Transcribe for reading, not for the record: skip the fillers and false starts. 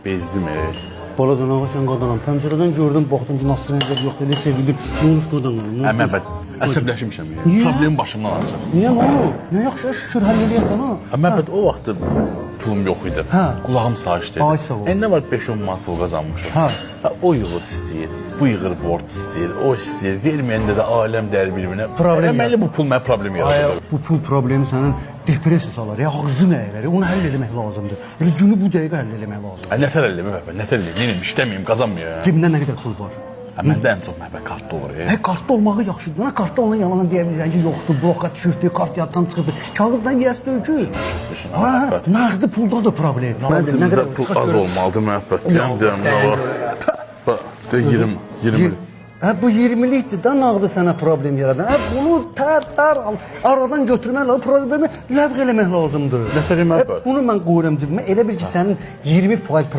bezdim. Balacan ağa sen qadınam. Pəncərədən gördüm, baxdım ki, Nasrəniyyət yoxdur, elə sevindim. Ne olmuş qadınam? Məbəd, əsəbləşmişəm. Problemim başımdan açır. Niyə, nə olur? Nə yaxşı, şükür, həll eləyək də, nə? Məbəd, o vaxtı pulum yox idi. Qulağım sağış dedi. Ay sağ ol. Nə var 5-10 manat pul qazanmışım. O yığır istəyir, bu yığır borc istəyir, o istəyir. Verməyəndə də aləm dəyər bir-birinə. Deməli bu pul mənə problem yaradır. Bu pul problemi sənin depressiya salar, ya ağzın əyilər, onu həll eləmək lazımdır. Elə günü bu dəqiqə həll eləmək lazımdır. Nətər eləmə, nətər eləmə, neyim, işləməyim, qazanmıyım. Cibində nə qədər pul var? Məndə ən çox məbə kartda olur. Kartda olmağı yaxşıdır. Kartda olan yalanı deyə bilirsən ki, yoxdur, bloka düşürdü, kart yaddan çıxırdı. Kağızdan yiyəsi dökür. Nəqdi pulda da problem. Məncə pul az olmalıdır, məbət. Deyəm, nə var? 20. Bu 20'likdir da nağdı sənə problem yaradan. Bunu aradan götürmək lazım, problemi ləğv eləmək lazımdır. Nətər eləmək? Bunu mən qoyuram cibimə. Elə bil ki, sənin 20%